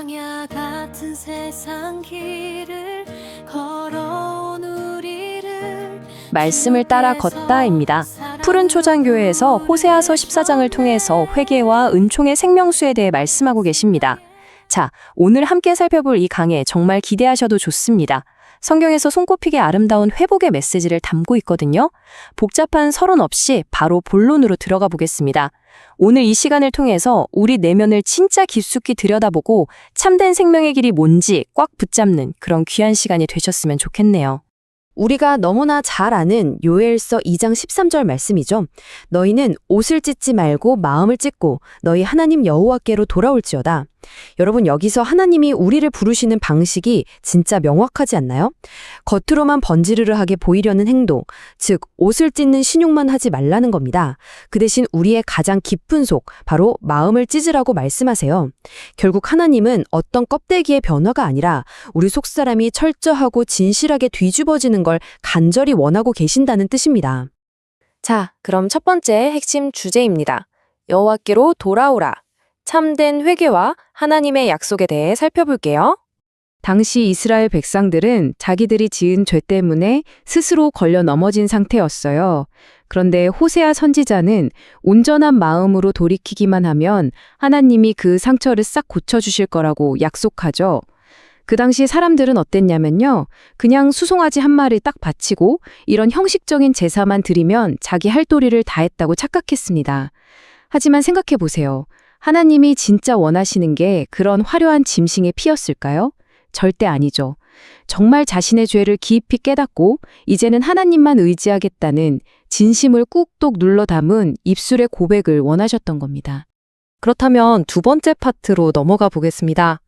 광야 같은 세상 길을 걸어온 우리를 말씀을 따라 걷다입니다. 푸른 초장교회에서 호세아서 14장을 통해서 회개와 은총의 생명수에 대해 말씀하고 계십니다. 자, 오늘 함께 살펴볼 이 강해 정말 기대하셔도 좋습니다. 성경에서 손꼽히게 아름다운 회복의 메시지를 담고 있거든요. 복잡한 서론 없이 바로 본론으로 들어가 보겠습니다. 오늘 이 시간을 통해서 우리 내면을 진짜 깊숙이 들여다보고 참된 생명의 길이 뭔지 꽉 붙잡는 그런 귀한 시간이 되셨으면 좋겠네요. 우리가 너무나 잘 아는 요엘서 2장 13절 말씀이죠. 너희는 옷을 찢지 말고 마음을 찢고 너희 하나님 여호와께로 돌아올지어다. 여러분, 여기서 하나님이 우리를 부르시는 방식이 진짜 명확하지 않나요? 겉으로만 번지르르하게 보이려는 행동, 즉 옷을 찢는 신용만 하지 말라는 겁니다. 그 대신 우리의 가장 깊은 속, 바로 마음을 찢으라고 말씀하세요. 결국 하나님은 어떤 껍데기의 변화가 아니라 우리 속사람이 철저하고 진실하게 뒤집어지는 걸 간절히 원하고 계신다는 뜻입니다. 자, 그럼 첫 번째 핵심 주제입니다. 여호와께로 돌아오라. 참된 회개와 하나님의 약속에 대해 살펴볼게요. 당시 이스라엘 백성들은 자기들이 지은 죄 때문에 스스로 걸려 넘어진 상태였어요. 그런데 호세아 선지자는 온전한 마음으로 돌이키기만 하면 하나님이 그 상처를 싹 고쳐주실 거라고 약속하죠. 그 당시 사람들은 어땠냐면요. 그냥 수송아지 한 마리 딱 바치고 이런 형식적인 제사만 드리면 자기 할 도리를 다 했다고 착각했습니다. 하지만 생각해 보세요. 하나님이 진짜 원하시는 게 그런 화려한 짐승의 피였을까요? 절대 아니죠. 정말 자신의 죄를 깊이 깨닫고 이제는 하나님만 의지하겠다는 진심을 꾹꾹 눌러 담은 입술의 고백을 원하셨던 겁니다. 그렇다면 두 번째 파트로 넘어가 보겠습니다.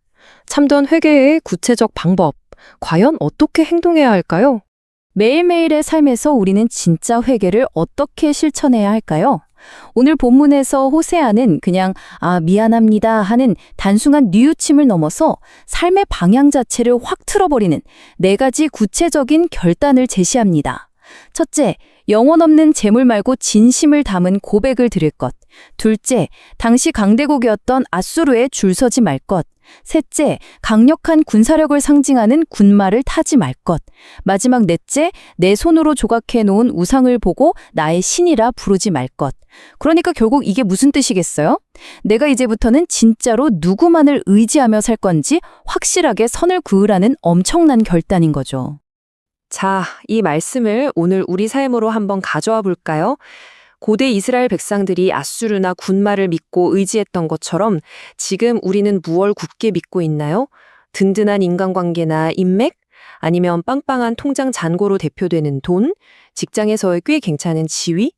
참된 회개의 구체적 방법, 과연 어떻게 행동해야 할까요? 매일매일의 삶에서 우리는 진짜 회개를 어떻게 실천해야 할까요? 오늘 본문에서 호세아는 그냥 미안합니다 하는 단순한 뉘우침을 넘어서 삶의 방향 자체를 확 틀어버리는 4가지 구체적인 결단을 제시합니다. 첫째, 영혼 없는 재물 말고 진심을 담은 고백을 드릴 것. 둘째, 당시 강대국이었던 아수르에 줄 서지 말 것. 셋째, 강력한 군사력을 상징하는 군마를 타지 말 것. 마지막 넷째, 내 손으로 조각해 놓은 우상을 보고 나의 신이라 부르지 말 것. 그러니까 결국 이게 무슨 뜻이겠어요? 내가 이제부터는 진짜로 누구만을 의지하며 살 건지 확실하게 선을 그으라는 엄청난 결단인 거죠. 자, 이 말씀을 오늘 우리 삶으로 한번 가져와 볼까요? 고대 이스라엘 백성들이 아수르나 군마를 믿고 의지했던 것처럼 지금 우리는 무엇을 굳게 믿고 있나요? 든든한 인간관계나 인맥? 아니면 빵빵한 통장 잔고로 대표되는 돈? 직장에서의 꽤 괜찮은 지위?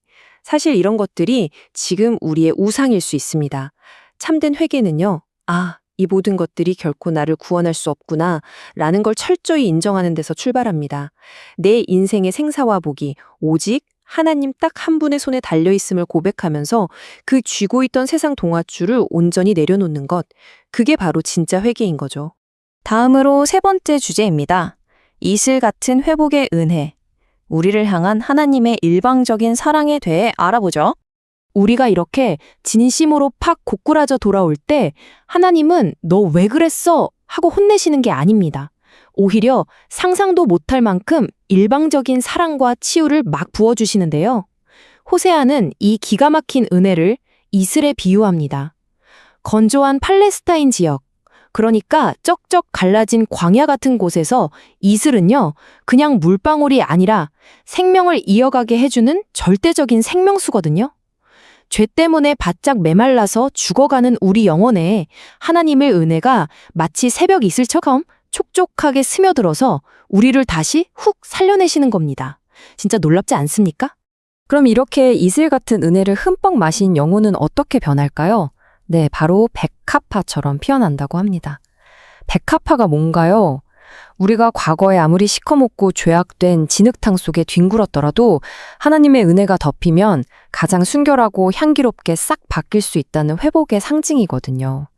사실 이런 것들이 지금 우리의 우상일 수 있습니다. 참된 회개는요. 이 모든 것들이 결코 나를 구원할 수 없구나 라는 걸 철저히 인정하는 데서 출발합니다. 내 인생의 생사와 복이 오직 하나님 딱 한 분의 손에 달려있음을 고백하면서 그 쥐고 있던 세상 동아줄을 온전히 내려놓는 것, 그게 바로 진짜 회개인 거죠. 다음으로 세 번째 주제입니다. 이슬 같은 회복의 은혜. 우리를 향한 하나님의 일방적인 사랑에 대해 알아보죠. 우리가 이렇게 진심으로 팍 고꾸라져 돌아올 때 하나님은 너 왜 그랬어? 하고 혼내시는 게 아닙니다. 오히려 상상도 못할 만큼 일방적인 사랑과 치유를 막 부어주시는데요. 호세아는 이 기가 막힌 은혜를 이슬에 비유합니다. 건조한 팔레스타인 지역, 그러니까 쩍쩍 갈라진 광야 같은 곳에서 이슬은요, 그냥 물방울이 아니라 생명을 이어가게 해주는 절대적인 생명수거든요. 죄 때문에 바짝 메말라서 죽어가는 우리 영혼에 하나님의 은혜가 마치 새벽 이슬처럼 촉촉하게 스며들어서 우리를 다시 훅 살려내시는 겁니다. 진짜 놀랍지 않습니까? 그럼 이렇게 이슬 같은 은혜를 흠뻑 마신 영혼은 어떻게 변할까요? 네, 바로 백합화처럼 피어난다고 합니다. 백합화가 뭔가요? 우리가 과거에 아무리 시커멓고 죄악된 진흙탕 속에 뒹굴었더라도 하나님의 은혜가 덮이면 가장 순결하고 향기롭게 싹 바뀔 수 있다는 회복의 상징이거든요.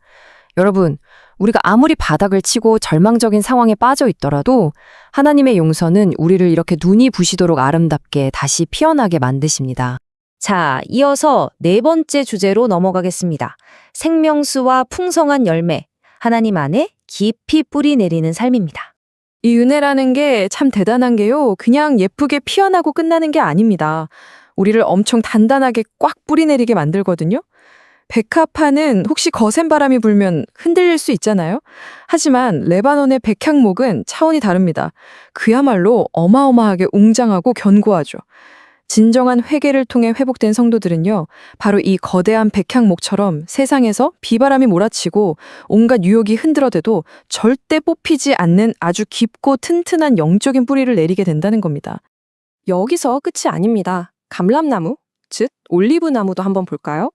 여러분, 우리가 아무리 바닥을 치고 절망적인 상황에 빠져 있더라도 하나님의 용서는 우리를 이렇게 눈이 부시도록 아름답게 다시 피어나게 만드십니다. 자, 이어서 네 번째 주제로 넘어가겠습니다. 생명수와 풍성한 열매. 하나님 안에 깊이 뿌리 내리는 삶입니다. 이 은혜라는 게 참 대단한 게요. 그냥 예쁘게 피어나고 끝나는 게 아닙니다. 우리를 엄청 단단하게 꽉 뿌리내리게 만들거든요. 백합화는 혹시 거센 바람이 불면 흔들릴 수 있잖아요. 하지만 레바논의 백향목은 차원이 다릅니다. 그야말로 어마어마하게 웅장하고 견고하죠. 진정한 회개를 통해 회복된 성도들은요, 바로 이 거대한 백향목처럼 세상에서 비바람이 몰아치고 온갖 유혹이 흔들어대도 절대 뽑히지 않는 아주 깊고 튼튼한 영적인 뿌리를 내리게 된다는 겁니다. 여기서 끝이 아닙니다. 감람나무, 즉 올리브나무도 한번 볼까요?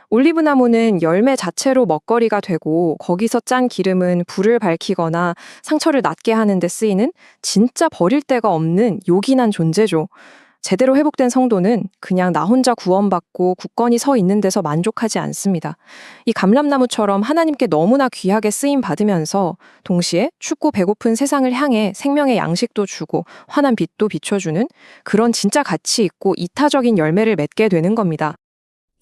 올리브나무는 열매 자체로 먹거리가 되고 거기서 짠 기름은 불을 밝히거나 상처를 낫게 하는 데 쓰이는 진짜 버릴 데가 없는 요긴한 존재죠. 제대로 회복된 성도는 그냥 나 혼자 구원받고 굳건히 서 있는 데서 만족하지 않습니다. 이 감람나무처럼 하나님께 너무나 귀하게 쓰임 받으면서 동시에 춥고 배고픈 세상을 향해 생명의 양식도 주고 환한 빛도 비춰주는 그런 진짜 가치 있고 이타적인 열매를 맺게 되는 겁니다.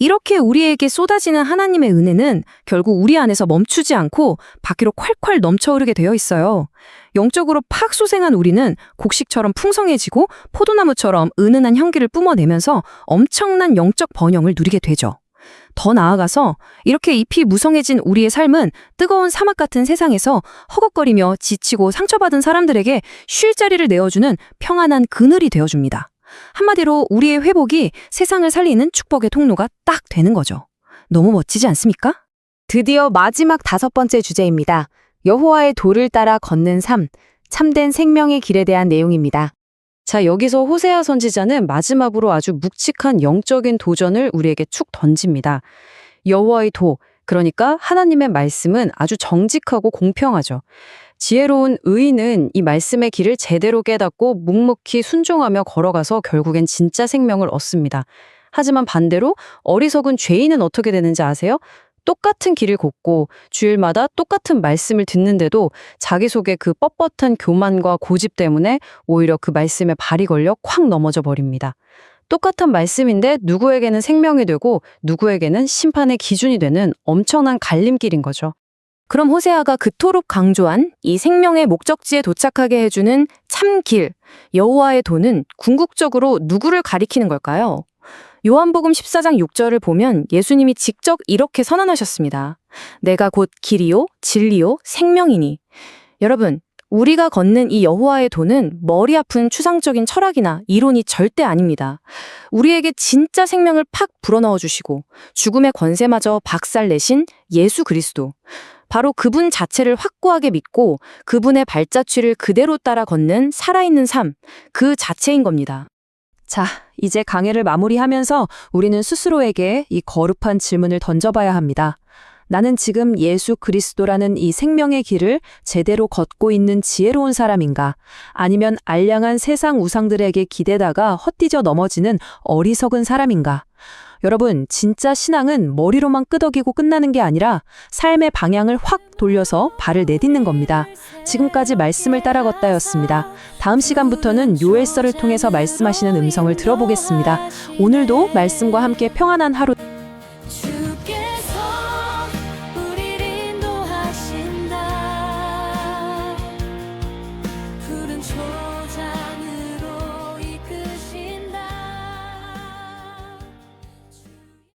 이렇게 우리에게 쏟아지는 하나님의 은혜는 결국 우리 안에서 멈추지 않고 밖으로 콸콸 넘쳐흐르게 되어 있어요. 영적으로 팍 쏘생한 우리는 곡식처럼 풍성해지고 포도나무처럼 은은한 향기를 뿜어내면서 엄청난 영적 번영을 누리게 되죠. 더 나아가서 이렇게 잎이 무성해진 우리의 삶은 뜨거운 사막 같은 세상에서 허걱거리며 지치고 상처받은 사람들에게 쉴 자리를 내어주는 평안한 그늘이 되어줍니다. 한마디로 우리의 회복이 세상을 살리는 축복의 통로가 딱 되는 거죠. 너무 멋지지 않습니까? 드디어 마지막 5번째 주제입니다. 여호와의 도를 따라 걷는 삶, 참된 생명의 길에 대한 내용입니다. 자, 여기서 호세아 선지자는 마지막으로 아주 묵직한 영적인 도전을 우리에게 축 던집니다. 여호와의 도, 그러니까 하나님의 말씀은 아주 정직하고 공평하죠. 지혜로운 의인은 이 말씀의 길을 제대로 깨닫고 묵묵히 순종하며 걸어가서 결국엔 진짜 생명을 얻습니다. 하지만 반대로 어리석은 죄인은 어떻게 되는지 아세요? 똑같은 길을 걷고 주일마다 똑같은 말씀을 듣는데도 자기 속에 그 뻣뻣한 교만과 고집 때문에 오히려 그 말씀에 발이 걸려 콱 넘어져 버립니다. 똑같은 말씀인데 누구에게는 생명이 되고 누구에게는 심판의 기준이 되는 엄청난 갈림길인 거죠. 그럼 호세아가 그토록 강조한 이 생명의 목적지에 도착하게 해주는 참길, 여호와의 도는 궁극적으로 누구를 가리키는 걸까요? 요한복음 14장 6절을 보면 예수님이 직접 이렇게 선언하셨습니다. 내가 곧 길이요, 진리요, 생명이니. 여러분, 우리가 걷는 이 여호와의 도는 머리 아픈 추상적인 철학이나 이론이 절대 아닙니다. 우리에게 진짜 생명을 팍 불어넣어 주시고 죽음의 권세마저 박살내신 예수 그리스도. 바로 그분 자체를 확고하게 믿고 그분의 발자취를 그대로 따라 걷는 살아있는 삶, 그 자체인 겁니다. 자, 이제 강해를 마무리하면서 우리는 스스로에게 이 거룩한 질문을 던져봐야 합니다. 나는 지금 예수 그리스도라는 이 생명의 길을 제대로 걷고 있는 지혜로운 사람인가? 아니면 알량한 세상 우상들에게 기대다가 헛디져 넘어지는 어리석은 사람인가? 여러분, 진짜 신앙은 머리로만 끄덕이고 끝나는 게 아니라 삶의 방향을 확 돌려서 발을 내딛는 겁니다. 지금까지 말씀을 따라 걷다였습니다. 다음 시간부터는 요엘서를 통해서 말씀하시는 음성을 들어보겠습니다. 오늘도 말씀과 함께 평안한 하루